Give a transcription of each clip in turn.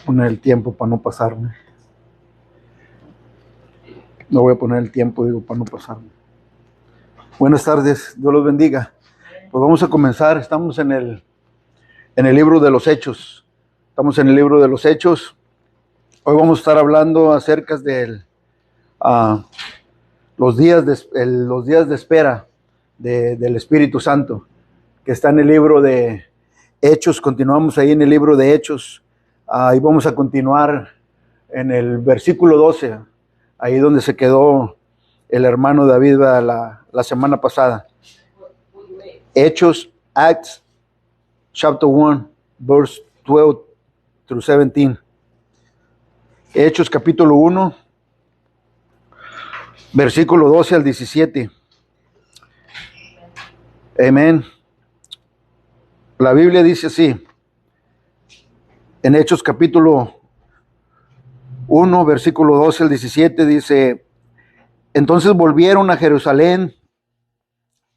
Poner el tiempo para no pasarme. No voy a poner el tiempo, digo, para no pasarme. Buenas tardes, Dios los bendiga. Pues vamos a comenzar, estamos en el libro de los Hechos. Estamos en el libro de los Hechos. Hoy vamos a estar hablando acerca de los días de espera del Espíritu Santo, que está en el libro de Hechos. Continuamos ahí en el libro de Hechos. Y vamos a continuar en el versículo 12, ahí donde se quedó el hermano David la semana pasada. Hechos, Acts, chapter 1, verse 12 through 17. Hechos capítulo 1, versículo 12 al 17. Amén. La Biblia dice así, en Hechos capítulo 1, versículo 12 al 17, dice: entonces volvieron a Jerusalén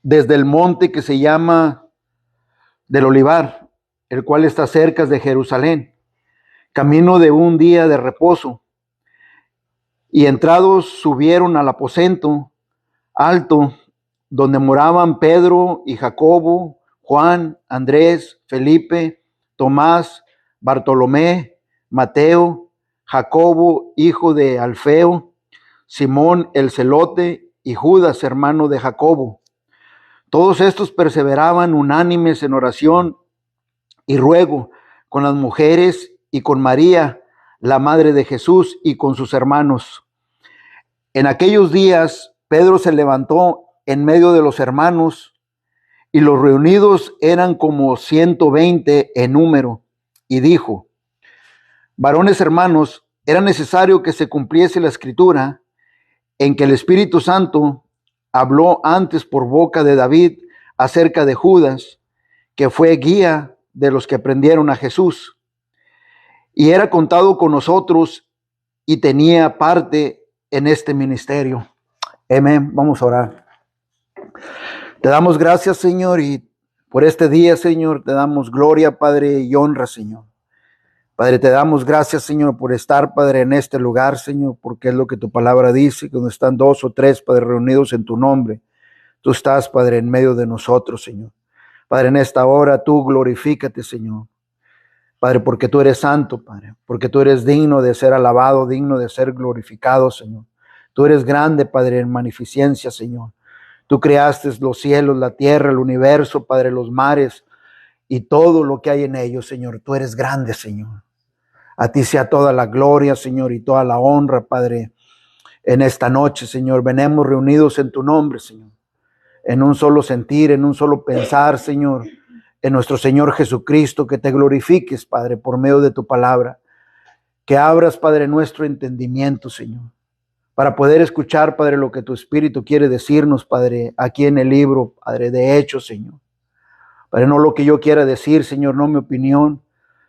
desde el monte que se llama del Olivar, el cual está cerca de Jerusalén, camino de un día de reposo. Y entrados subieron al aposento alto, donde moraban Pedro y Jacobo, Juan, Andrés, Felipe, Tomás, Bartolomé, Mateo, Jacobo, hijo de Alfeo, Simón el celote y Judas, hermano de Jacobo. Todos estos perseveraban unánimes en oración y ruego con las mujeres y con María, la madre de Jesús, y con sus hermanos. En aquellos días Pedro se levantó en medio de los hermanos, y los reunidos eran como 120 en número, y dijo: varones hermanos, era necesario que se cumpliese la escritura en que el Espíritu Santo habló antes por boca de David acerca de Judas, que fue guía de los que prendieron a Jesús, y era contado con nosotros y tenía parte en este ministerio. Amén. Vamos a orar. Te damos gracias, Señor, y por este día, Señor, te damos gloria, Padre, y honra, Señor. Padre, te damos gracias, Señor, por estar, Padre, en este lugar, Señor, porque es lo que tu palabra dice, que donde están 2 o 3, Padre, reunidos en tu nombre, tú estás, Padre, en medio de nosotros, Señor. Padre, en esta hora tú glorifícate, Señor. Padre, porque tú eres santo, Padre, porque tú eres digno de ser alabado, digno de ser glorificado, Señor. Tú eres grande, Padre, en magnificencia, Señor. Tú creaste los cielos, la tierra, el universo, Padre, los mares y todo lo que hay en ellos, Señor. Tú eres grande, Señor. A ti sea toda la gloria, Señor, y toda la honra, Padre, en esta noche, Señor. Venemos reunidos en tu nombre, Señor, en un solo sentir, en un solo pensar, Señor, en nuestro Señor Jesucristo, que te glorifiques, Padre, por medio de tu palabra, que abras, Padre, nuestro entendimiento, Señor, para poder escuchar, Padre, lo que tu Espíritu quiere decirnos, Padre, aquí en el libro, Padre, de Hechos, Señor. Padre, no lo que yo quiera decir, Señor, no mi opinión,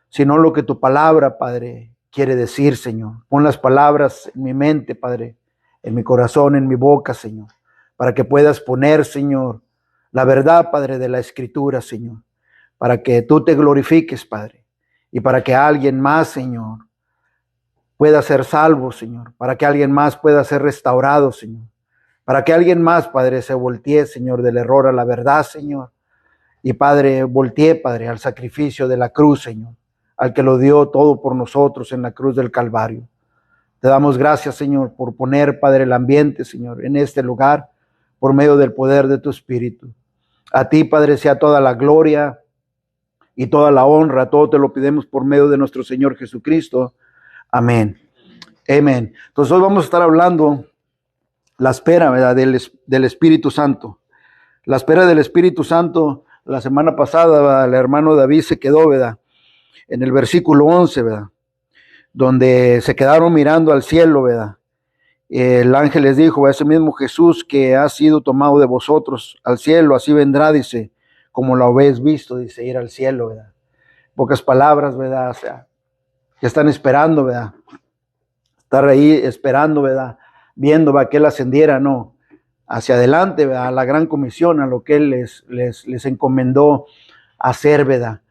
sino lo que tu palabra, Padre, quiere decir, Señor. Pon las palabras en mi mente, Padre, en mi corazón, en mi boca, Señor, para que puedas poner, Señor, la verdad, Padre, de la Escritura, Señor, para que tú te glorifiques, Padre, y para que alguien más, Señor, pueda ser salvo, Señor, para que alguien más pueda ser restaurado, Señor, para que alguien más, Padre, se voltee, Señor, del error a la verdad, Señor, y Padre, voltee, Padre, al sacrificio de la cruz, Señor, al que lo dio todo por nosotros en la cruz del Calvario. Te damos gracias, Señor, por poner, Padre, el ambiente, Señor, en este lugar, por medio del poder de tu Espíritu. A ti, Padre, sea toda la gloria y toda la honra. Todo te lo pedimos por medio de nuestro Señor Jesucristo. Amén. Amén. Entonces hoy vamos a estar hablando la espera, ¿verdad?, del Espíritu Santo. La espera del Espíritu Santo. La semana pasada, ¿verdad?, el hermano David se quedó, ¿verdad?, en el versículo 11, ¿verdad?, donde se quedaron mirando al cielo, ¿verdad? El ángel les dijo: ese mismo Jesús que ha sido tomado de vosotros al cielo, así vendrá, dice, como lo habéis visto, dice, ir al cielo, ¿verdad? Pocas palabras, ¿verdad? O sea, que están esperando, ¿verdad? Estar ahí esperando, ¿verdad? Viendo, ¿verdad?, que Él ascendiera, no, hacia adelante, ¿verdad?, a la gran comisión, a lo que Él les encomendó hacer, ¿verdad?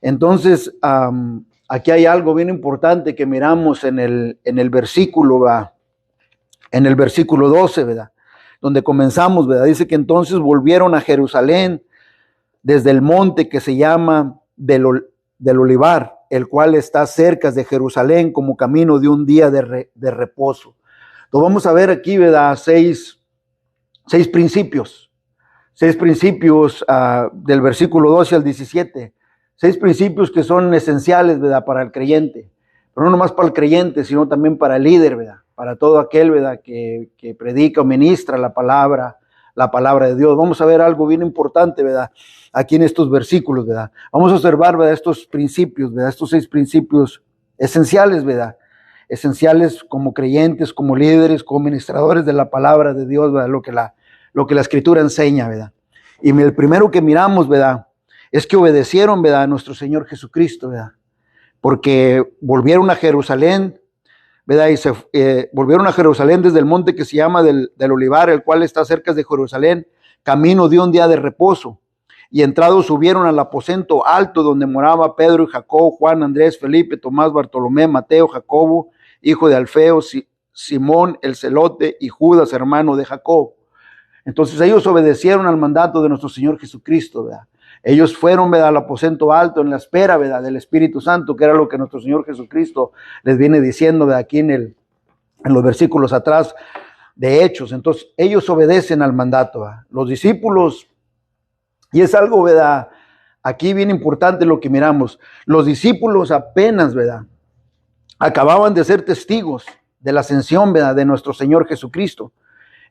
Entonces, aquí hay algo bien importante que miramos en el versículo, ¿verdad? En el versículo 12, ¿verdad? Donde comenzamos, ¿verdad? Dice que entonces volvieron a Jerusalén desde el monte que se llama del Olivar, el cual está cerca de Jerusalén como camino de un día de reposo. Entonces vamos a ver aquí, ¿verdad? Seis principios. Seis principios del versículo 12 al 17. Seis principios que son esenciales, ¿verdad? Para el creyente. Pero no nomás para el creyente, sino también para el líder, ¿verdad? Para todo aquel, ¿verdad? Que predica o ministra la palabra de Dios. Vamos a ver algo bien importante, ¿verdad? Aquí en estos versículos, ¿verdad? Vamos a observar, ¿verdad? Estos principios, ¿verdad? Estos seis principios esenciales, ¿verdad? Esenciales como creyentes, como líderes, como ministradores de la palabra de Dios, ¿verdad? Lo que la Escritura enseña, ¿verdad? Y el primero que miramos, ¿verdad? Es que obedecieron, ¿verdad? A nuestro Señor Jesucristo, ¿verdad? Porque volvieron a Jerusalén, ¿verdad? Y volvieron a Jerusalén desde el monte que se llama del Olivar, el cual está cerca de Jerusalén, camino de un día de reposo. Y entrados subieron al aposento alto donde moraba Pedro y Jacobo, Juan, Andrés, Felipe, Tomás, Bartolomé, Mateo, Jacobo, hijo de Alfeo, Simón el celote y Judas, hermano de Jacob. Entonces ellos obedecieron al mandato de nuestro Señor Jesucristo, ¿verdad? Ellos fueron, ¿verdad?, al aposento alto en la espera, ¿verdad?, del Espíritu Santo, que era lo que nuestro Señor Jesucristo les viene diciendo, ¿verdad?, aquí en los versículos atrás de Hechos. Entonces ellos obedecen al mandato, ¿verdad? Los discípulos, y es algo, ¿verdad?, aquí bien importante lo que miramos. Los discípulos apenas, ¿verdad?, acababan de ser testigos de la ascensión, ¿verdad?, de nuestro Señor Jesucristo.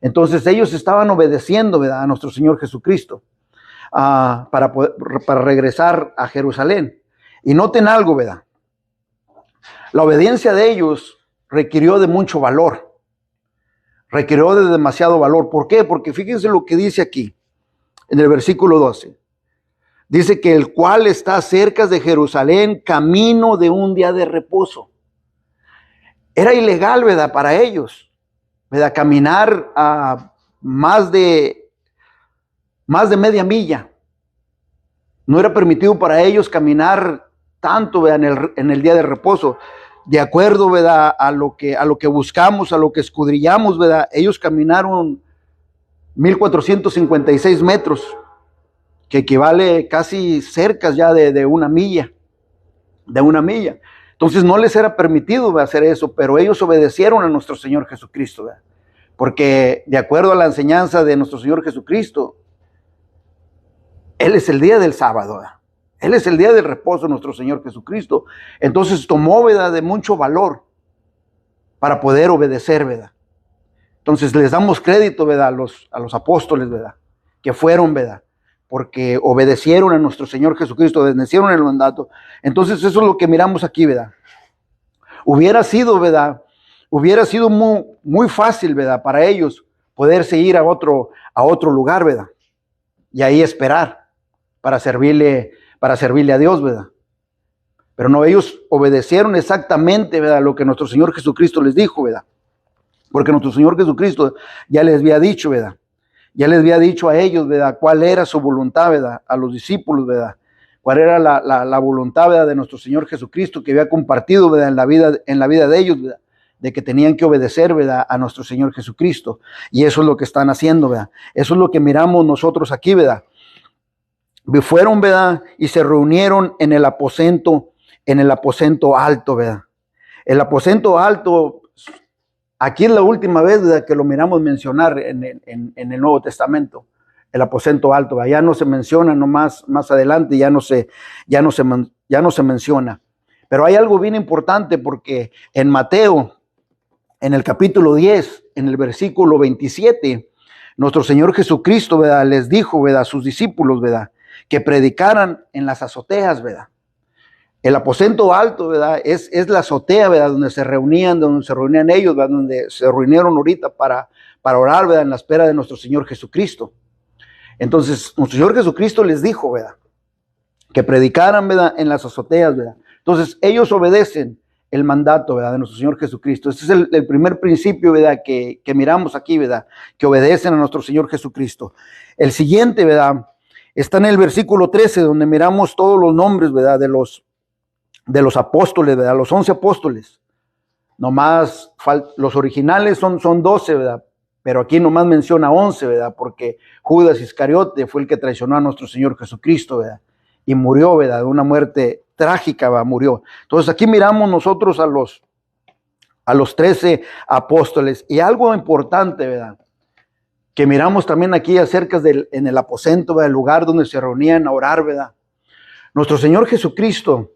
Entonces ellos estaban obedeciendo, ¿verdad?, a nuestro Señor Jesucristo para regresar a Jerusalén. Y noten algo, ¿verdad? La obediencia de ellos requirió de mucho valor. Requirió de demasiado valor. ¿Por qué? Porque fíjense lo que dice aquí, en el versículo 12. Dice que el cual está cerca de Jerusalén, camino de un día de reposo. Era ilegal, ¿verdad?, para ellos, ¿verdad?, caminar a más de media milla. No era permitido para ellos caminar tanto, ¿verdad?, en el día de reposo. De acuerdo, ¿verdad?, a lo que buscamos, a lo que escudriñamos, ¿verdad?, ellos caminaron 1456 metros, que equivale casi cerca ya de una milla. Entonces no les era permitido, ¿verdad?, hacer eso, pero ellos obedecieron a nuestro Señor Jesucristo, ¿verdad?, porque de acuerdo a la enseñanza de nuestro Señor Jesucristo, Él es el día del sábado, ¿verdad? Él es el día del reposo, nuestro Señor Jesucristo. Entonces tomó, ¿verdad?, de mucho valor para poder obedecer, ¿verdad? Entonces les damos crédito, ¿verdad?, a los apóstoles, ¿verdad?, que fueron, ¿verdad?, porque obedecieron a nuestro Señor Jesucristo, obedecieron el mandato. Entonces eso es lo que miramos aquí, ¿verdad? Hubiera sido, ¿verdad?, muy, muy fácil, ¿verdad?, para ellos poderse ir a otro lugar, ¿verdad?, y ahí esperar para servirle a Dios, ¿verdad? Pero no, ellos obedecieron exactamente, ¿verdad?, lo que nuestro Señor Jesucristo les dijo, ¿verdad? Porque nuestro Señor Jesucristo ya les había dicho, ¿verdad? Ya les había dicho a ellos, ¿verdad?, cuál era su voluntad, ¿verdad?, a los discípulos, ¿verdad?, cuál era la voluntad, ¿verdad?, de nuestro Señor Jesucristo, que había compartido, ¿verdad?, en la vida de ellos, ¿verdad?, de que tenían que obedecer, ¿verdad?, a nuestro Señor Jesucristo. Y eso es lo que están haciendo, ¿verdad? Eso es lo que miramos nosotros aquí, ¿verdad? Fueron, ¿verdad?, y se reunieron en el aposento alto, ¿verdad? El aposento alto, aquí es la última vez, ¿verdad?, que lo miramos mencionar en el Nuevo Testamento, el aposento alto, ¿verdad? Ya no se menciona, más adelante ya no se menciona. Pero hay algo bien importante, porque en Mateo, en el capítulo 10, en el versículo 27, nuestro Señor Jesucristo, ¿verdad?, les dijo, ¿verdad?, a sus discípulos, ¿verdad?, que predicaran en las azoteas, ¿verdad? El aposento alto, ¿verdad?, es la azotea, ¿verdad?, donde se reunían ellos, ¿verdad?, donde se reunieron ahorita para orar, ¿verdad?, en la espera de nuestro Señor Jesucristo. Entonces, nuestro Señor Jesucristo les dijo, ¿verdad?, que predicaran, ¿verdad?, en las azoteas, ¿verdad? Entonces, ellos obedecen el mandato, ¿verdad?, de nuestro Señor Jesucristo. Este es el primer principio, ¿verdad?, que miramos aquí, ¿verdad?, que obedecen a nuestro Señor Jesucristo. El siguiente, ¿verdad?, está en el versículo 13, donde miramos todos los nombres, ¿verdad?, de los de los apóstoles, ¿verdad? Los 11 apóstoles. Nomás los originales son 12, ¿verdad? Pero aquí nomás menciona 11, ¿verdad? Porque Judas Iscariote fue el que traicionó a nuestro Señor Jesucristo, ¿verdad? Y murió, ¿verdad? De una muerte trágica, ¿verdad? Murió. Entonces aquí miramos nosotros a los 13 apóstoles. Y algo importante, ¿verdad? Que miramos también aquí acerca en el aposento, ¿verdad? El lugar donde se reunían a orar, ¿verdad? Nuestro Señor Jesucristo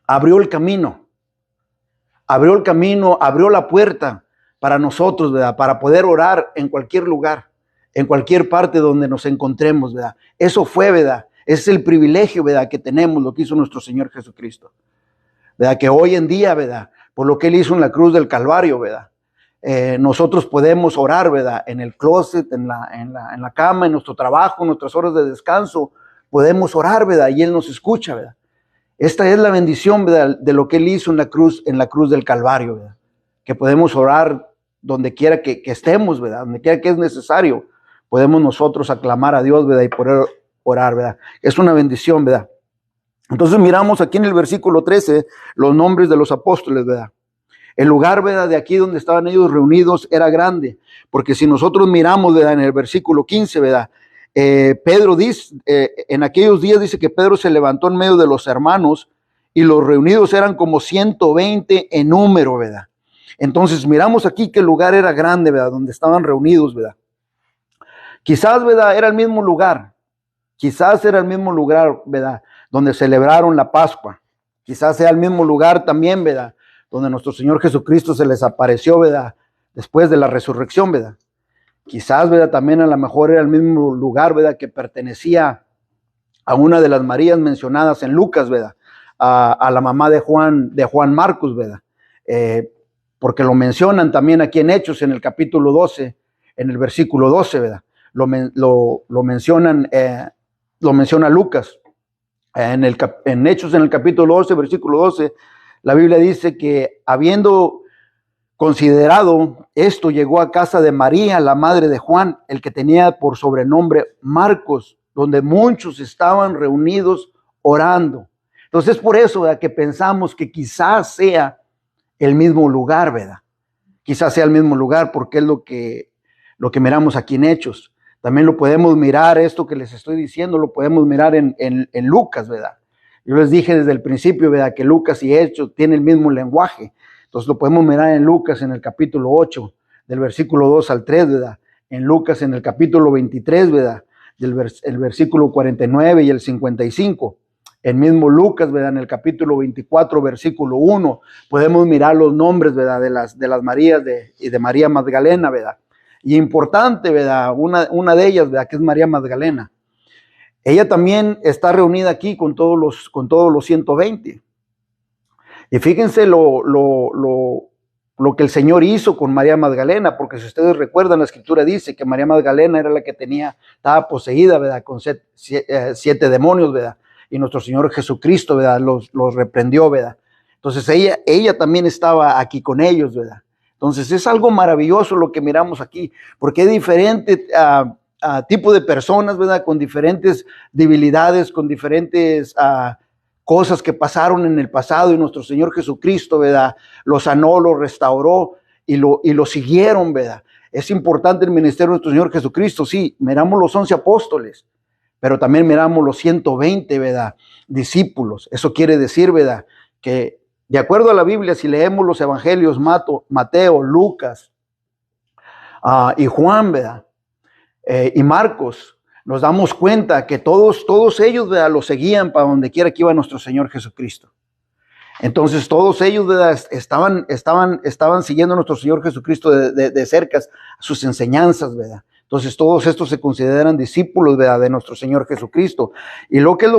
abrió el camino, abrió la puerta para nosotros, ¿verdad? Para poder orar en cualquier lugar, en cualquier parte donde nos encontremos, ¿verdad? Eso fue, ¿verdad? Ese es el privilegio, ¿verdad? Que tenemos, lo que hizo nuestro Señor Jesucristo, ¿verdad? Que hoy en día, ¿verdad? Por lo que Él hizo en la cruz del Calvario, ¿verdad? Nosotros podemos orar, ¿verdad? En el closet, en la cama, en nuestro trabajo, en nuestras horas de descanso, podemos orar, ¿verdad? Y Él nos escucha, ¿verdad? Esta es la bendición, ¿verdad? De lo que Él hizo en la cruz del Calvario, ¿verdad? Que podemos orar donde quiera que estemos, ¿verdad? Donde quiera que es necesario, podemos nosotros aclamar a Dios, ¿verdad? Y poder orar, ¿verdad? Es una bendición, ¿verdad? Entonces miramos aquí en el versículo 13 los nombres de los apóstoles, ¿verdad? El lugar, ¿verdad? De aquí donde estaban ellos reunidos era grande, porque si nosotros miramos, ¿verdad? En el versículo 15, ¿verdad? Pedro dice, en aquellos días dice que Pedro se levantó en medio de los hermanos y los reunidos eran como 120 en número, ¿verdad? Entonces miramos aquí que el lugar era grande, ¿verdad? Donde estaban reunidos, ¿verdad? Quizás, ¿verdad? Era el mismo lugar, ¿verdad? Donde celebraron la Pascua. Quizás sea el mismo lugar también, ¿verdad? Donde nuestro Señor Jesucristo se les apareció, ¿verdad? Después de la resurrección, ¿verdad? Quizás, ¿verdad? También a lo mejor era el mismo lugar, ¿verdad? Que pertenecía a una de las Marías mencionadas en Lucas, ¿verdad? A la mamá de Juan Marcos, ¿verdad? Porque lo mencionan también aquí en Hechos, en el capítulo 12, en el versículo 12, ¿verdad? Lo menciona Lucas. En Hechos, en el capítulo 12, versículo 12, la Biblia dice que habiendo considerado esto, llegó a casa de María, la madre de Juan, el que tenía por sobrenombre Marcos, donde muchos estaban reunidos orando. Entonces es por eso, ¿verdad? Que pensamos que quizás sea el mismo lugar, ¿verdad? Quizás sea el mismo lugar porque es lo que miramos aquí en Hechos. También lo podemos mirar, esto que les estoy diciendo, lo podemos mirar en Lucas, ¿verdad? Yo les dije desde el principio, ¿verdad? Que Lucas y Hechos tienen el mismo lenguaje. Entonces lo podemos mirar en Lucas en el capítulo 8, del versículo 2 al 3, ¿verdad? En Lucas en el capítulo 23, ¿verdad? El versículo 49 y el 55. El mismo Lucas, ¿verdad? En el capítulo 24, versículo 1, podemos mirar los nombres, ¿verdad? De las Marías y de María Magdalena, ¿verdad? Y importante, ¿verdad? Una de ellas, ¿verdad? Que es María Magdalena. Ella también está reunida aquí con todos los 120. Y fíjense lo que el Señor hizo con María Magdalena, porque si ustedes recuerdan, la Escritura dice que María Magdalena era la que estaba poseída, ¿verdad? Con 7 demonios, ¿verdad? Y nuestro Señor Jesucristo, ¿verdad? Los reprendió, ¿verdad? Entonces ella también estaba aquí con ellos, ¿verdad? Entonces es algo maravilloso lo que miramos aquí, porque hay diferentes tipos de personas, ¿verdad? Con diferentes debilidades, con diferentes cosas que pasaron en el pasado, y nuestro Señor Jesucristo, ¿verdad? Lo sanó, lo restauró y lo siguieron, ¿verdad? Es importante el ministerio de nuestro Señor Jesucristo, sí, miramos los 11 apóstoles, pero también miramos los 120, ¿verdad? Discípulos. Eso quiere decir, ¿verdad? Que de acuerdo a la Biblia, si leemos los evangelios, Mateo, Lucas y Juan, ¿verdad? Y Marcos, nos damos cuenta que todos ellos, ¿verdad? Lo seguían para donde quiera que iba nuestro Señor Jesucristo. Entonces todos ellos, ¿verdad? Estaban siguiendo a nuestro Señor Jesucristo de cerca, sus enseñanzas, ¿verdad? Entonces todos estos se consideran discípulos, ¿verdad? De nuestro Señor Jesucristo. Y lo que es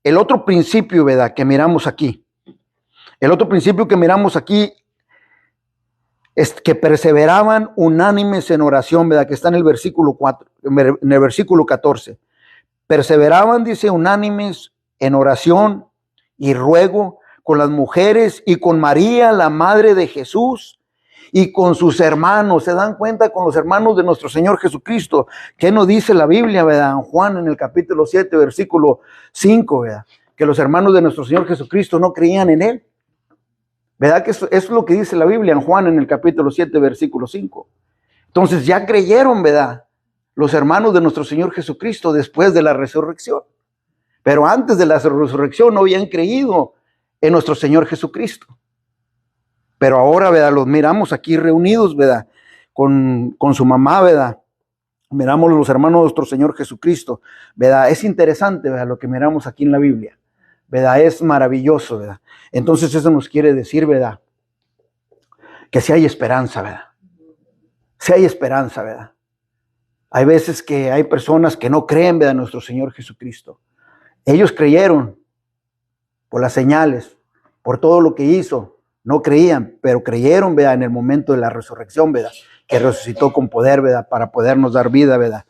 el otro principio, ¿verdad? Que miramos aquí. El otro principio que miramos aquí es que perseveraban unánimes en oración, ¿verdad? Que está en el versículo 4, en el versículo 14. Perseveraban, dice, unánimes en oración y ruego con las mujeres y con María, la madre de Jesús, y con sus hermanos. ¿Se dan cuenta? Con los hermanos de nuestro Señor Jesucristo. ¿Qué nos dice la Biblia, verdad? En Juan, en el capítulo 7, versículo 5, ¿verdad? Que los hermanos de nuestro Señor Jesucristo no creían en Él. ¿Verdad? Que eso es lo que dice la Biblia en Juan, en el capítulo 7, versículo 5. Entonces ya creyeron, ¿verdad? Los hermanos de nuestro Señor Jesucristo después de la resurrección. Pero antes de la resurrección no habían creído en nuestro Señor Jesucristo. Pero ahora, ¿verdad? Los miramos aquí reunidos, ¿verdad? Con su mamá, ¿verdad? Miramos los hermanos de nuestro Señor Jesucristo, ¿verdad? Es interesante, ¿verdad? Lo que miramos aquí en la Biblia, ¿verdad? Es maravilloso, ¿verdad? Entonces eso nos quiere decir, ¿verdad? Que si hay esperanza, ¿verdad? Si hay esperanza, ¿verdad? Hay veces que hay personas que no creen, ¿verdad? En nuestro Señor Jesucristo. Ellos creyeron por las señales, por todo lo que hizo. No creían, pero creyeron, ¿verdad? En el momento de la resurrección, ¿verdad? Que resucitó con poder, ¿verdad? Para podernos dar vida, ¿verdad?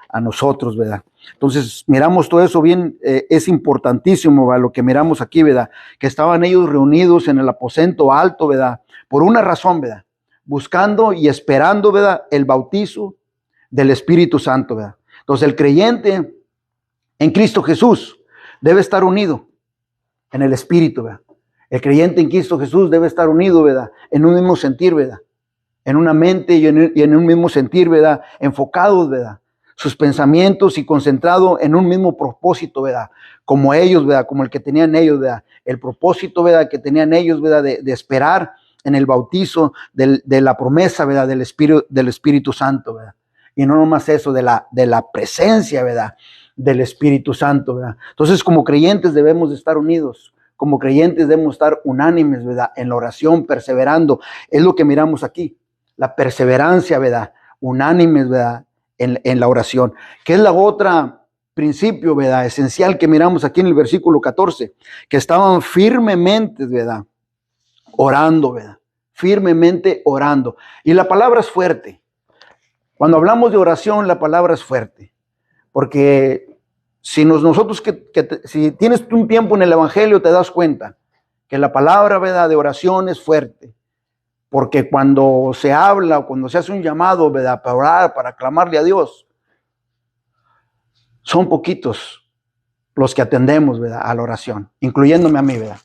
A nosotros, ¿verdad? Entonces, miramos todo eso bien, es importantísimo, ¿verdad? Lo que miramos aquí, ¿verdad? Que estaban ellos reunidos en el aposento alto, ¿verdad? Por una razón, ¿verdad? Buscando y esperando, ¿verdad? El bautizo del Espíritu Santo, ¿verdad? Entonces, el creyente en Cristo Jesús debe estar unido en el Espíritu, ¿verdad? El creyente en Cristo Jesús debe estar unido, ¿verdad? En un mismo sentir, ¿verdad? En una mente y en un mismo sentir, ¿verdad? Enfocados, ¿verdad? Sus pensamientos y concentrado en un mismo propósito, ¿verdad? Como ellos, ¿verdad? Como el que tenían ellos, ¿verdad? El propósito, ¿verdad? Que tenían ellos, ¿verdad? De esperar en el bautizo de la promesa, ¿verdad? Del Espíritu Santo, ¿verdad? Y no nomás eso, de la presencia, ¿verdad? Del Espíritu Santo, ¿verdad? Entonces, como creyentes debemos de estar unidos. Como creyentes debemos estar unánimes, ¿verdad? En la oración, perseverando. Es lo que miramos aquí. La perseverancia, ¿verdad? Unánimes, ¿verdad? En la oración. Que es la otra principio, ¿verdad? Esencial que miramos aquí en el versículo 14. Que estaban firmemente, ¿verdad? Orando, ¿verdad? Firmemente orando. Y la palabra es fuerte. Cuando hablamos de oración, la palabra es fuerte. Porque si si tienes un tiempo en el Evangelio, te das cuenta que la palabra, ¿verdad? De oración es fuerte. Porque cuando se habla o cuando se hace un llamado, ¿verdad? Para orar, para clamarle a Dios, son poquitos los que atendemos, ¿verdad? A la oración, incluyéndome a mí, ¿verdad?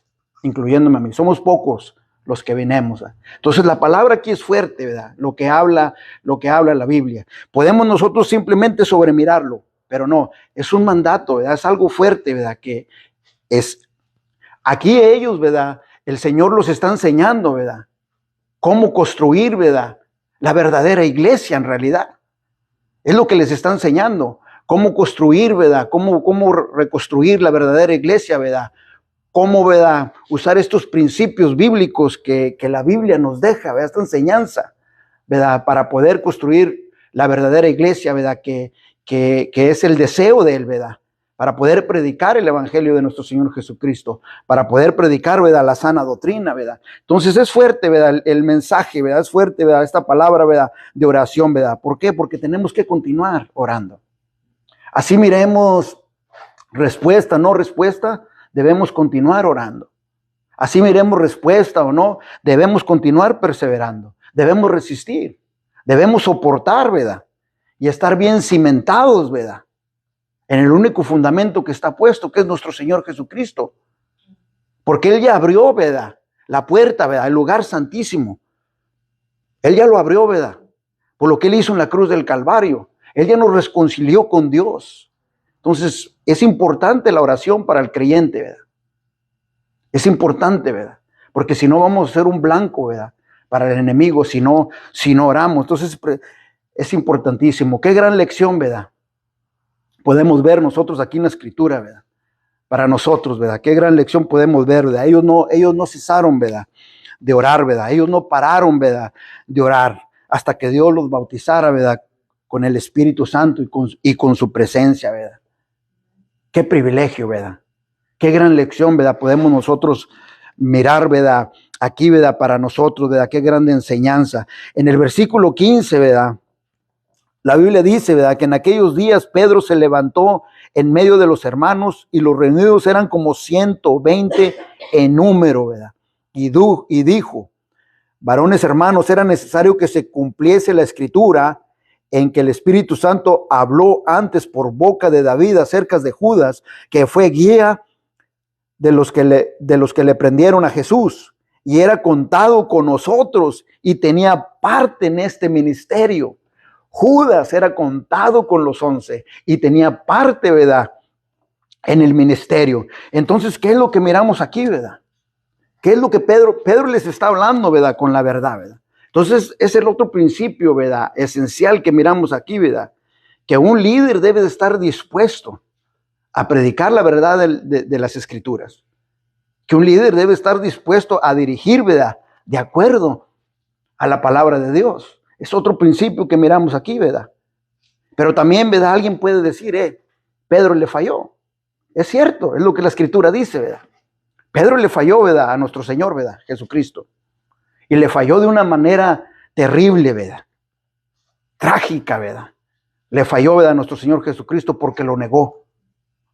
Incluyéndome a mí. Somos pocos los que venimos, ¿verdad? Entonces la palabra aquí es fuerte, ¿verdad? Lo que habla la Biblia. Podemos nosotros simplemente sobremirarlo, pero no, es un mandato, ¿verdad? Es algo fuerte, ¿verdad? Que es, aquí ellos, ¿verdad? El Señor los está enseñando, ¿verdad? Cómo construir, ¿verdad? La verdadera iglesia en realidad. Es lo que les está enseñando. Cómo construir, ¿verdad? Cómo reconstruir la verdadera iglesia, ¿verdad? Cómo, ¿verdad? Usar estos principios bíblicos que la Biblia nos deja, ¿verdad? Esta enseñanza, ¿verdad? Para poder construir la verdadera iglesia, ¿verdad? Que es el deseo de Él, ¿verdad? Para poder predicar el Evangelio de nuestro Señor Jesucristo, para poder predicar, ¿verdad? La sana doctrina, ¿verdad? Entonces es fuerte, ¿verdad? El mensaje, ¿verdad? Es fuerte, ¿verdad? Esta palabra, ¿verdad? De oración, ¿verdad? ¿Por qué? Porque tenemos que continuar orando. Así miremos respuesta, no respuesta, debemos continuar orando. Así miremos respuesta o no, debemos continuar perseverando. Debemos resistir, debemos soportar, ¿verdad? Y estar bien cimentados, ¿verdad? En el único fundamento que está puesto, que es nuestro Señor Jesucristo. Porque Él ya abrió, ¿verdad? La puerta, ¿verdad? El lugar santísimo. Él ya lo abrió, ¿verdad? Por lo que Él hizo en la cruz del Calvario. Él ya nos reconcilió con Dios. Entonces, es importante la oración para el creyente, ¿verdad? Es importante, ¿verdad? Porque si no vamos a ser un blanco, ¿verdad? Para el enemigo, si no oramos. Entonces, es importantísimo. Qué gran lección, ¿verdad? Podemos ver nosotros aquí en la Escritura, ¿verdad? Para nosotros, ¿verdad? Qué gran lección podemos ver, ¿verdad? Ellos no cesaron, ¿verdad? De orar, ¿verdad? Ellos no pararon, ¿verdad? De orar hasta que Dios los bautizara, ¿verdad? Con el Espíritu Santo y con su presencia, ¿verdad? Qué privilegio, ¿verdad? Qué gran lección, ¿verdad? Podemos nosotros mirar, ¿verdad? Aquí, ¿verdad? Para nosotros, ¿verdad? Qué grande enseñanza. En el versículo 15, ¿verdad? La Biblia dice, ¿verdad? Que en aquellos días Pedro se levantó en medio de los hermanos y los reunidos eran como 120 en número, ¿verdad? Y dijo, Varones hermanos, era necesario que se cumpliese la escritura en que el Espíritu Santo habló antes por boca de David acerca de Judas, que fue guía de los que le prendieron a Jesús, y era contado con nosotros y tenía parte en este ministerio. Judas era contado con los 11 y tenía parte, ¿verdad?, en el ministerio. Entonces, ¿qué es lo que miramos aquí, verdad? ¿Qué es lo que Pedro les está hablando, verdad? Con la verdad, verdad. Entonces, es el otro principio, verdad, esencial que miramos aquí, verdad, que un líder debe de estar dispuesto a predicar la verdad de las Escrituras, que un líder debe estar dispuesto a dirigir, verdad, de acuerdo a la palabra de Dios. Es otro principio que miramos aquí, verdad. Pero también, verdad, alguien puede decir, Pedro le falló. Es cierto, es lo que la Escritura dice, verdad. Pedro le falló, verdad, a nuestro Señor, verdad, Jesucristo. Y le falló de una manera terrible, verdad, trágica, verdad. Le falló, verdad, a nuestro Señor Jesucristo porque lo negó.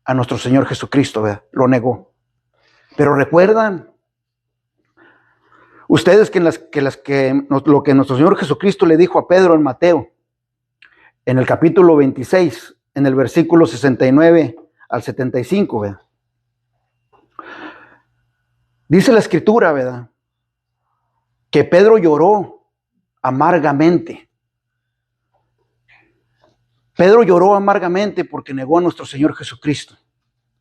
A nuestro Señor Jesucristo, verdad, lo negó. Pero recuerdan ustedes lo que nuestro Señor Jesucristo le dijo a Pedro en Mateo, en el capítulo 26, en el versículo 69 al 75, ¿verdad? Dice la Escritura, ¿verdad?, que Pedro lloró amargamente. Pedro lloró amargamente porque negó a nuestro Señor Jesucristo.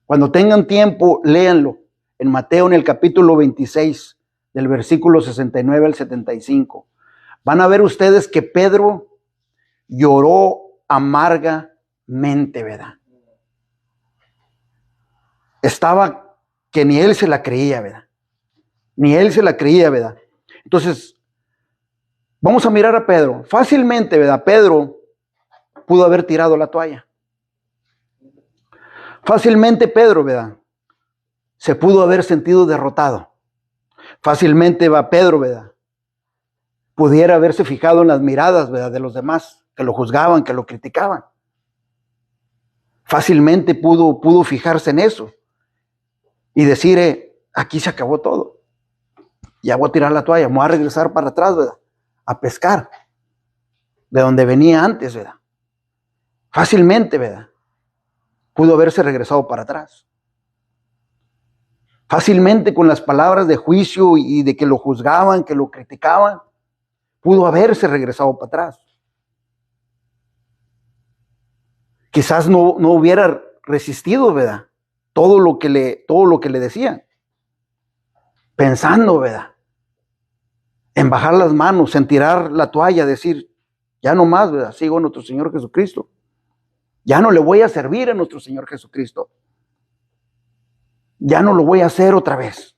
Cuando tengan tiempo, léanlo. En Mateo, en el capítulo 26, del versículo 69 al 75. Van a ver ustedes que Pedro lloró amargamente, ¿verdad? Estaba que ni él se la creía, ¿verdad? Ni él se la creía, ¿verdad? Entonces, vamos a mirar a Pedro. Fácilmente, ¿verdad? Pedro pudo haber tirado la toalla. Fácilmente Pedro, ¿verdad?, se pudo haber sentido derrotado. Fácilmente va Pedro, ¿verdad?, pudiera haberse fijado en las miradas, ¿verdad?, de los demás, que lo juzgaban, que lo criticaban. Fácilmente pudo fijarse en eso y decir, aquí se acabó todo. Ya voy a tirar la toalla, me voy a regresar para atrás, ¿verdad?, a pescar de donde venía antes, ¿verdad? Fácilmente, ¿verdad?, pudo haberse regresado para atrás. Fácilmente, con las palabras de juicio y de que lo juzgaban, que lo criticaban, pudo haberse regresado para atrás. Quizás no hubiera resistido, ¿verdad?, todo lo que le decían, pensando, ¿verdad?, en bajar las manos, en tirar la toalla, decir, ya no más, ¿verdad?, sigo a nuestro Señor Jesucristo. Ya no le voy a servir a nuestro Señor Jesucristo. Ya no lo voy a hacer otra vez.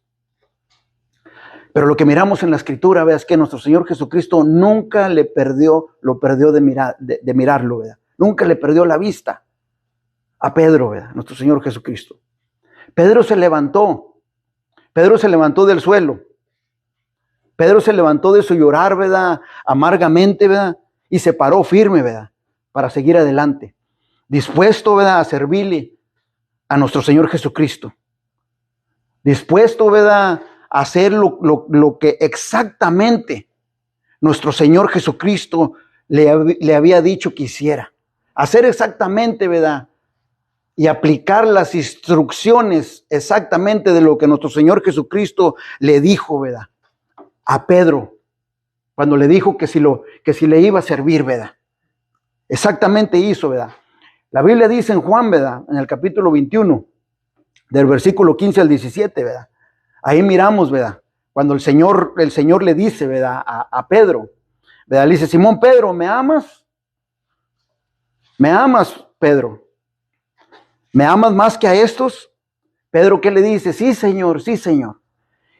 Pero lo que miramos en la Escritura, ¿verdad?, es que nuestro Señor Jesucristo nunca lo perdió de mirarlo, ¿verdad? Nunca le perdió la vista a Pedro, ¿verdad?, nuestro Señor Jesucristo. Pedro se levantó del suelo. Pedro se levantó de su llorar, ¿verdad?, amargamente, ¿verdad?, y se paró firme, ¿verdad?, para seguir adelante. Dispuesto, ¿verdad?, a servirle a nuestro Señor Jesucristo. Dispuesto, ¿verdad?, a hacer lo que exactamente nuestro Señor Jesucristo le había dicho que hiciera. Hacer exactamente, ¿verdad?, y aplicar las instrucciones exactamente de lo que nuestro Señor Jesucristo le dijo, ¿verdad?, a Pedro, cuando le dijo que si le iba a servir, ¿verdad? Exactamente hizo, ¿verdad? La Biblia dice en Juan, ¿verdad?, en el capítulo 21, del versículo 15 al 17, ¿verdad? Ahí miramos, ¿verdad?, cuando el Señor le dice, ¿verdad?, a Pedro, ¿verdad?, le dice, Simón Pedro, ¿me amas? ¿Me amas, Pedro? ¿Me amas más que a estos? Pedro, ¿qué le dice? Sí, Señor, sí, Señor.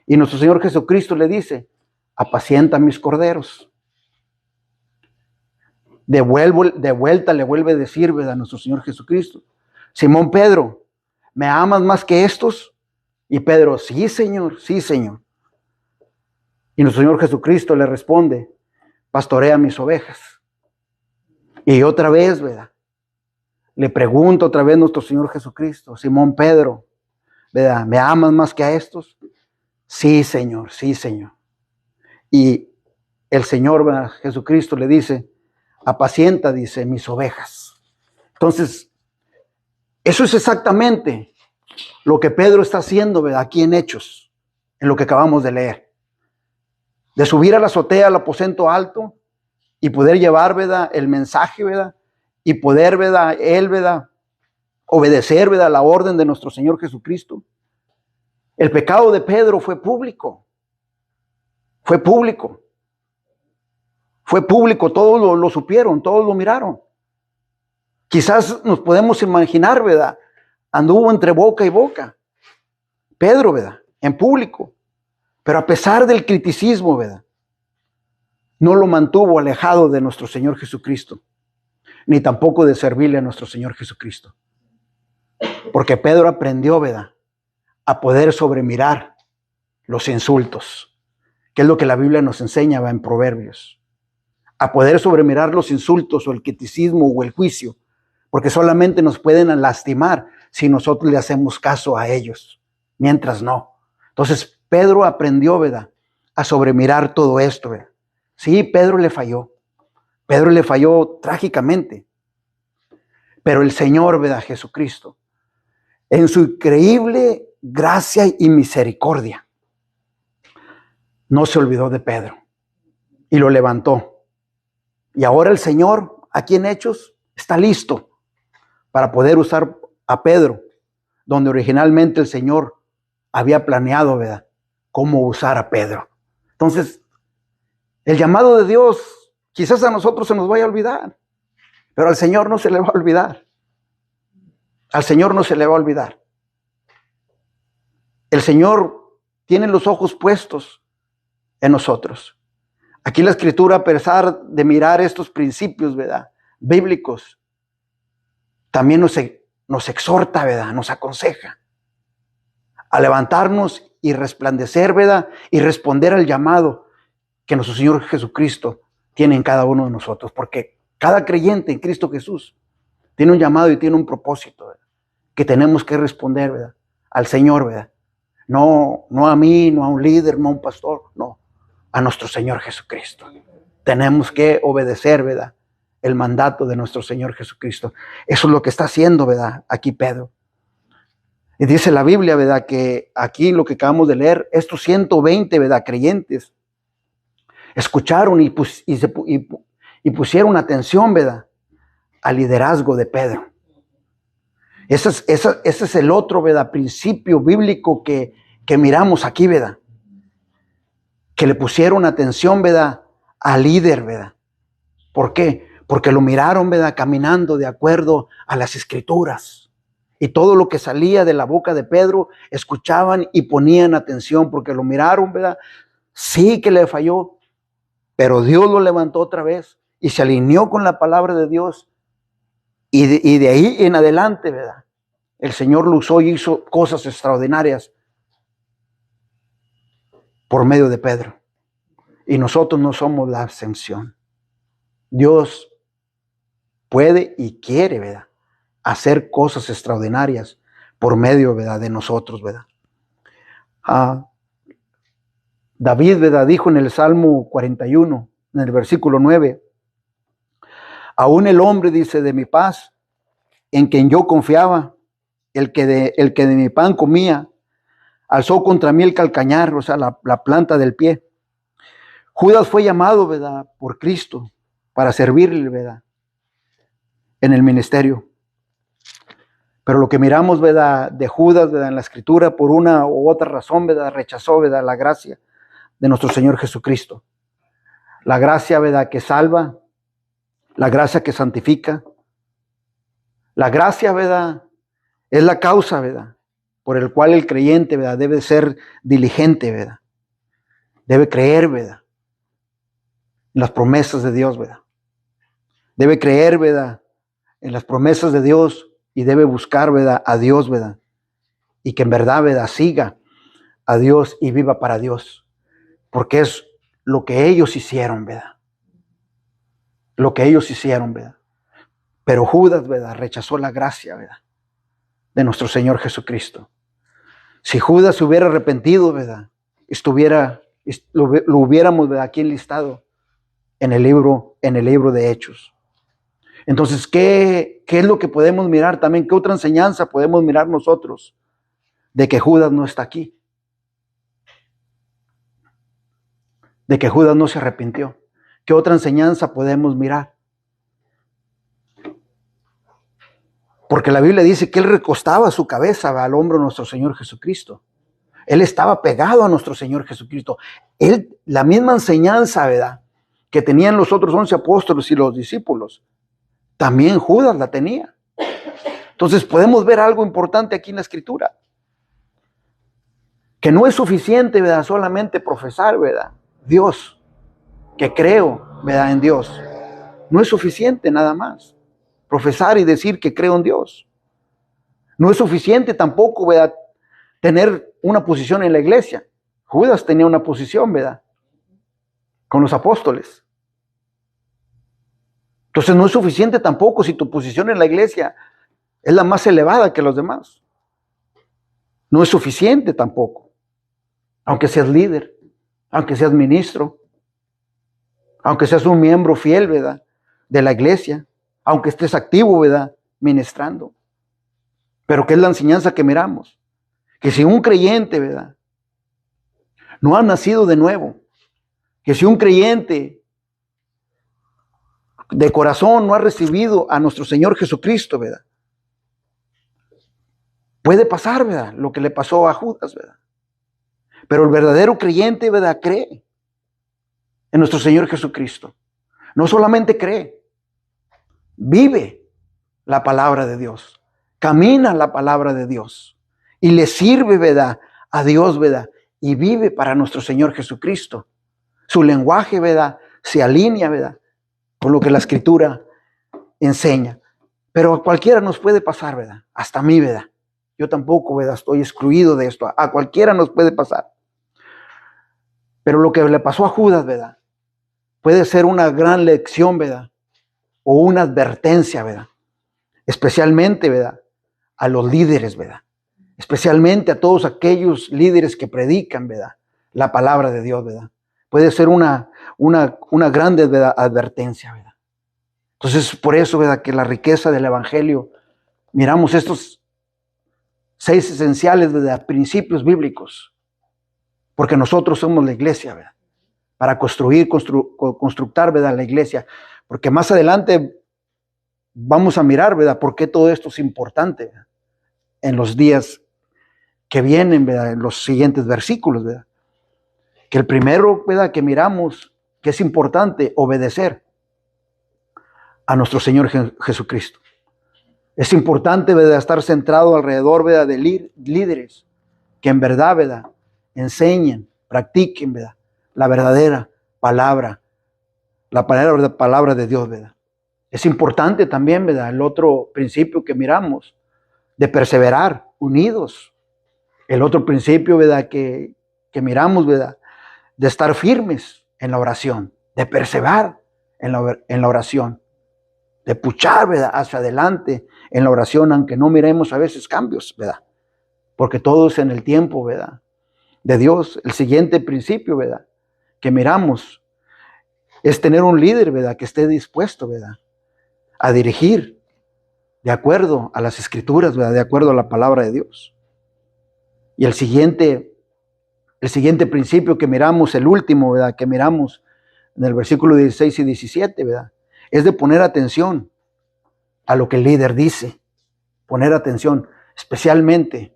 Y nuestro Señor Jesucristo le dice, apacienta mis corderos. De vuelta le vuelve a decir, ¿verdad?, nuestro Señor Jesucristo, Simón Pedro, ¿me amas más que estos? Y Pedro, sí, Señor, sí, Señor. Y nuestro Señor Jesucristo le responde, pastorea mis ovejas. Y otra vez, ¿verdad?, le pregunta otra vez nuestro Señor Jesucristo, Simón Pedro, ¿verdad?, ¿me amas más que a estos? Sí, Señor, sí, Señor. Y el Señor, ¿verdad? Jesucristo le dice, apacienta, dice, mis ovejas. Entonces, eso es exactamente lo que Pedro está haciendo, ¿verdad? Aquí en Hechos, en lo que acabamos de leer. De subir a la azotea, al aposento alto, y poder llevar, ¿verdad?, el mensaje, ¿verdad?, y poder, ¿verdad?, él, ¿verdad?, obedecer, ¿verdad?, la orden de nuestro Señor Jesucristo. El pecado de Pedro fue público. Fue público. Fue público, todos lo supieron, todos lo miraron. Quizás nos podemos imaginar, ¿verdad?, anduvo entre boca y boca. Pedro, ¿verdad?, en público. Pero a pesar del criticismo, ¿verdad?, no lo mantuvo alejado de nuestro Señor Jesucristo, ni tampoco de servirle a nuestro Señor Jesucristo. Porque Pedro aprendió, ¿verdad?, a poder sobremirar los insultos, que es lo que la Biblia nos enseña, ¿verdad?, en Proverbios. A poder sobremirar los insultos o el criticismo o el juicio, porque solamente nos pueden lastimar si nosotros le hacemos caso a ellos, mientras no. Entonces Pedro aprendió, ¿verdad?, a sobremirar todo esto, ¿verdad? Sí, Pedro le falló trágicamente, pero el Señor, ¿verdad?, Jesucristo, en su increíble gracia y misericordia, no se olvidó de Pedro y lo levantó. Y ahora el Señor, aquí en Hechos, está listo para poder usar a Pedro, donde originalmente el Señor había planeado, ¿verdad?, cómo usar a Pedro. Entonces, el llamado de Dios, quizás a nosotros se nos vaya a olvidar, pero al Señor no se le va a olvidar. Al Señor no se le va a olvidar. El Señor tiene los ojos puestos en nosotros. Aquí la Escritura, a pesar de mirar estos principios, ¿verdad?, bíblicos, también nos exhorta, ¿verdad?, nos aconseja a levantarnos y resplandecer, ¿verdad?, y responder al llamado que nuestro Señor Jesucristo tiene en cada uno de nosotros, porque cada creyente en Cristo Jesús tiene un llamado y tiene un propósito, ¿verdad?, que tenemos que responder, ¿verdad?, al Señor, ¿verdad? No a mí, no a un líder, no a un pastor, no, a nuestro Señor Jesucristo. Tenemos que obedecer, ¿verdad?, el mandato de nuestro Señor Jesucristo. Eso es lo que está haciendo, ¿verdad?, aquí Pedro. Y dice la Biblia, ¿verdad?, que aquí lo que acabamos de leer, estos 120, ¿verdad?, creyentes, escucharon y pusieron atención, ¿verdad?, al liderazgo de Pedro. Ese es el otro, ¿verdad?, principio bíblico que miramos aquí, ¿verdad?, que le pusieron atención, ¿verdad?, al líder, ¿verdad? ¿Por qué? Porque lo miraron, ¿verdad?, caminando de acuerdo a las Escrituras. Y todo lo que salía de la boca de Pedro, escuchaban y ponían atención, porque lo miraron, ¿verdad? Sí que le falló, pero Dios lo levantó otra vez y se alineó con la palabra de Dios. Y de ahí en adelante, ¿verdad?, el Señor lo usó y hizo cosas extraordinarias por medio de Pedro. Y nosotros no somos la excepción. Dios puede y quiere, ¿verdad?, hacer cosas extraordinarias por medio, ¿verdad?, de nosotros, ¿verdad? David, ¿verdad?, dijo en el Salmo 41, en el versículo 9, aún el hombre, dice, de mi paz, en quien yo confiaba, el que de mi pan comía, alzó contra mí el calcañar, o sea, la planta del pie. Judas fue llamado, ¿verdad?, por Cristo para servirle, ¿verdad?, en el ministerio. Pero lo que miramos, ¿verdad?, de Judas, ¿verdad?, en la Escritura, por una u otra razón, ¿verdad?, rechazó, ¿verdad?, la gracia de nuestro Señor Jesucristo. La gracia, ¿verdad?, que salva, la gracia que santifica. La gracia, ¿verdad?, es la causa, ¿verdad?, por el cual el creyente, ¿verdad?, debe ser diligente, ¿verdad?, debe creer, ¿verdad?, en las promesas de Dios, ¿verdad?, debe creer, ¿verdad?, en las promesas de Dios y debe buscar, ¿verdad?, a Dios, ¿verdad?, y que en verdad, ¿verdad?, siga a Dios y viva para Dios, porque es lo que ellos hicieron, ¿verdad?, lo que ellos hicieron, ¿verdad? Pero Judas, ¿verdad?, rechazó la gracia, ¿verdad?, de nuestro Señor Jesucristo. Si Judas se hubiera arrepentido, ¿verdad?, lo hubiéramos, ¿verdad?, aquí enlistado en el libro de Hechos. Entonces, ¿qué es lo que podemos mirar también? ¿Qué otra enseñanza podemos mirar nosotros de que Judas no está aquí? De que Judas no se arrepintió. ¿Qué otra enseñanza podemos mirar? Porque la Biblia dice que Él recostaba su cabeza al hombro de nuestro Señor Jesucristo. Él estaba pegado a nuestro Señor Jesucristo. Él, la misma enseñanza, ¿verdad?, que tenían los otros 11 apóstoles y los discípulos, también Judas la tenía. Entonces podemos ver algo importante aquí en la Escritura. Que no es suficiente, ¿verdad?, solamente profesar, ¿verdad?, Dios, que creo, ¿verdad?, en Dios. No es suficiente nada más profesar y decir que creo en Dios. No es suficiente tampoco, ¿verdad?, tener una posición en la iglesia. Judas tenía una posición, ¿verdad?, con los apóstoles. Entonces no es suficiente tampoco si tu posición en la iglesia es la más elevada que los demás. No es suficiente tampoco. Aunque seas líder, aunque seas ministro, aunque seas un miembro fiel, ¿verdad?, de la iglesia, aunque estés activo, ¿verdad?, ministrando. Pero ¿qué es la enseñanza que miramos? Que si un creyente, ¿verdad?, no ha nacido de nuevo, que si un creyente de corazón no ha recibido a nuestro Señor Jesucristo, ¿verdad?, puede pasar, ¿verdad?, lo que le pasó a Judas, ¿verdad? Pero el verdadero creyente, ¿verdad?, cree en nuestro Señor Jesucristo. No solamente cree, vive la palabra de Dios, camina la palabra de Dios y le sirve, ¿verdad?, a Dios, ¿verdad?, y vive para nuestro Señor Jesucristo. Su lenguaje, ¿verdad?, se alinea, ¿verdad?, con lo que la Escritura enseña. Pero a cualquiera nos puede pasar, ¿verdad? Hasta a mí, ¿verdad? Yo tampoco, ¿verdad?, estoy excluido de esto. A cualquiera nos puede pasar. Pero lo que le pasó a Judas, ¿verdad?, puede ser una gran lección, ¿verdad?, o una advertencia, ¿verdad?, especialmente, ¿verdad?, a los líderes, ¿verdad?, especialmente a todos aquellos líderes que predican, ¿verdad?, la palabra de Dios, ¿verdad? Puede ser una grande, ¿verdad?, advertencia, ¿verdad? Entonces, por eso, ¿verdad?, que la riqueza del Evangelio, miramos estos 6 esenciales, ¿verdad?, principios bíblicos, porque nosotros somos la iglesia, ¿verdad?, para constructar, ¿verdad?, la iglesia, porque más adelante vamos a mirar, ¿verdad?, por qué todo esto es importante, ¿verdad?, en los días que vienen, ¿verdad?, en los siguientes versículos, ¿verdad? Que el primero, ¿verdad?, que miramos que es importante obedecer a nuestro Señor Jesucristo. Es importante, ¿verdad?, estar centrado alrededor, ¿verdad?, de líderes que en verdad, ¿verdad?, enseñen, practiquen, ¿verdad?, la verdadera palabra, la palabra de Dios, ¿verdad? Es importante también, ¿verdad?, el otro principio que miramos, de perseverar unidos. El otro principio, ¿verdad?, que miramos, ¿verdad?, de estar firmes en la oración, de perseverar en la oración, de puchar, ¿verdad?, hacia adelante en la oración, aunque no miremos a veces cambios, ¿verdad?, porque todo es en el tiempo, ¿verdad?, de Dios. El siguiente principio, ¿verdad?, que miramos es tener un líder, ¿verdad?, que esté dispuesto, ¿verdad?, a dirigir de acuerdo a las Escrituras, ¿verdad?, de acuerdo a la palabra de Dios. Y el siguiente principio que miramos, el último, ¿verdad?, que miramos en el versículo 16 y 17, ¿verdad?, es de poner atención a lo que el líder dice. Poner atención, especialmente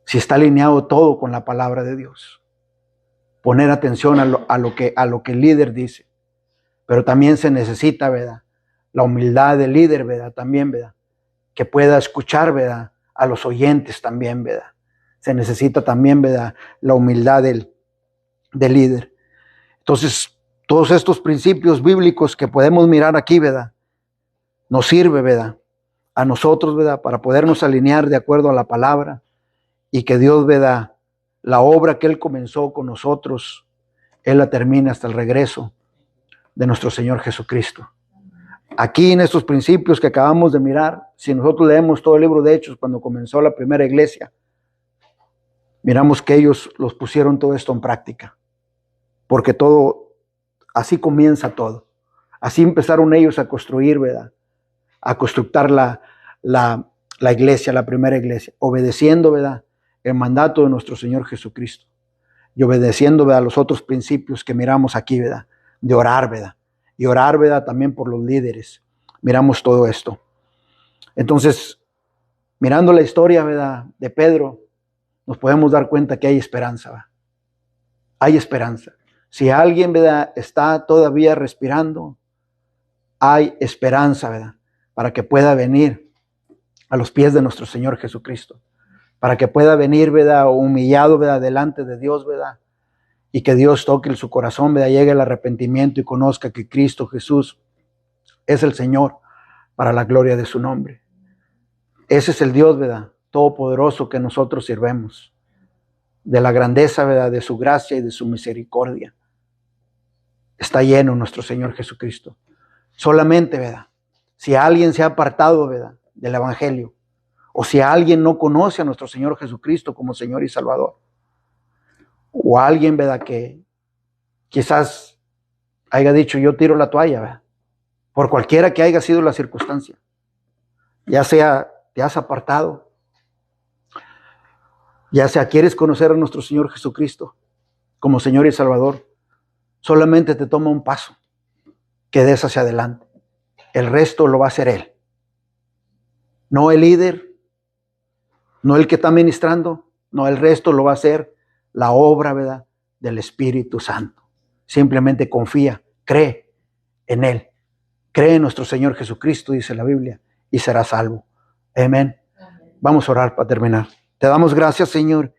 si está alineado todo con la palabra de Dios. Poner atención a lo que el líder dice. Pero también se necesita, ¿verdad?, la humildad del líder, ¿verdad?, también, ¿verdad?, que pueda escuchar, ¿verdad?, a los oyentes también, ¿verdad? Se necesita también, ¿verdad?, la humildad del líder. Entonces, todos estos principios bíblicos que podemos mirar aquí, ¿verdad?, nos sirve, ¿verdad?, a nosotros, ¿verdad?, para podernos alinear de acuerdo a la palabra y que Dios, ¿verdad?, la obra que Él comenzó con nosotros, Él la termina hasta el regreso de nuestro Señor Jesucristo. Aquí en estos principios que acabamos de mirar, si nosotros leemos todo el libro de Hechos cuando comenzó la primera iglesia, miramos que ellos los pusieron todo esto en práctica, porque todo así comienza todo. Así empezaron ellos a construir, ¿verdad? A constructar la iglesia, la primera iglesia, obedeciendo, ¿verdad?, el mandato de nuestro Señor Jesucristo y obedeciendo, ¿verdad?, los otros principios que miramos aquí, ¿verdad?, de orar, ¿verdad?, y orar, ¿verdad?, también por los líderes. Miramos todo esto. Entonces, mirando la historia, ¿verdad?, de Pedro, nos podemos dar cuenta que hay esperanza, ¿verdad? Hay esperanza. Si alguien, ¿verdad?, está todavía respirando, hay esperanza, ¿verdad?, para que pueda venir a los pies de nuestro Señor Jesucristo, para que pueda venir, ¿verdad?, humillado, ¿verdad?, delante de Dios, ¿verdad?, y que Dios toque en su corazón, ¿verdad?, llegue el arrepentimiento y conozca que Cristo Jesús es el Señor para la gloria de su nombre. Ese es el Dios, ¿verdad?, todopoderoso que nosotros sirvemos, de la grandeza, ¿verdad?, de su gracia y de su misericordia. Está lleno nuestro Señor Jesucristo. Solamente, ¿verdad?, si alguien se ha apartado, ¿verdad?, del Evangelio, o si alguien no conoce a nuestro Señor Jesucristo como Señor y Salvador, o alguien, ¿verdad?, que quizás haya dicho, yo tiro la toalla, ¿verdad?, por cualquiera que haya sido la circunstancia, ya sea te has apartado, ya sea quieres conocer a nuestro Señor Jesucristo como Señor y Salvador, solamente te toma un paso, que des hacia adelante. El resto lo va a hacer Él. No el líder, no el que está ministrando, no, el resto lo va a hacer la obra, ¿verdad?, del Espíritu Santo. Simplemente confía, cree en Él. Cree en nuestro Señor Jesucristo, dice la Biblia, y serás salvo. Amén. Vamos a orar para terminar. Te damos gracias, Señor,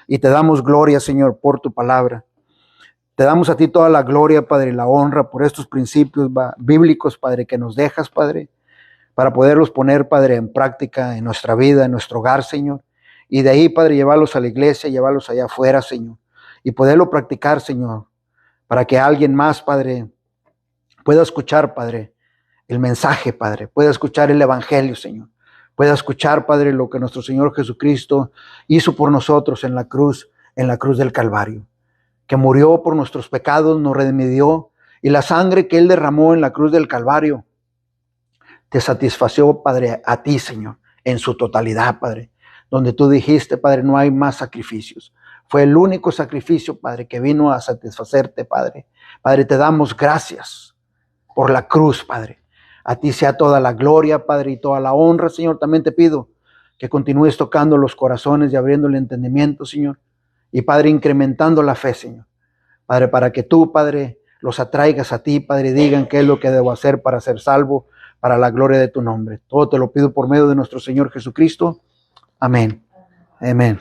y te damos gloria, Señor, por tu palabra. Te damos a ti toda la gloria, Padre, y la honra por estos principios bíblicos, Padre, que nos dejas, Padre, para poderlos poner, Padre, en práctica en nuestra vida, en nuestro hogar, Señor. Y de ahí, Padre, llevarlos a la iglesia, llevarlos allá afuera, Señor. Y poderlo practicar, Señor, para que alguien más, Padre, pueda escuchar, Padre, el mensaje, Padre, pueda escuchar el Evangelio, Señor. Pueda escuchar, Padre, lo que nuestro Señor Jesucristo hizo por nosotros en la cruz del Calvario. Que murió por nuestros pecados, nos redimió, y la sangre que Él derramó en la cruz del Calvario te satisfació, Padre, a ti, Señor, en su totalidad, Padre, donde tú dijiste, Padre, no hay más sacrificios. Fue el único sacrificio, Padre, que vino a satisfacerte, Padre. Padre, te damos gracias por la cruz, Padre. A ti sea toda la gloria, Padre, y toda la honra, Señor. También te pido que continúes tocando los corazones y abriendo el entendimiento, Señor. Y, Padre, incrementando la fe, Señor. Padre, para que tú, Padre, los atraigas a ti, Padre, y digan qué es lo que debo hacer para ser salvo, para la gloria de tu nombre. Todo te lo pido por medio de nuestro Señor Jesucristo. Amén. Amén.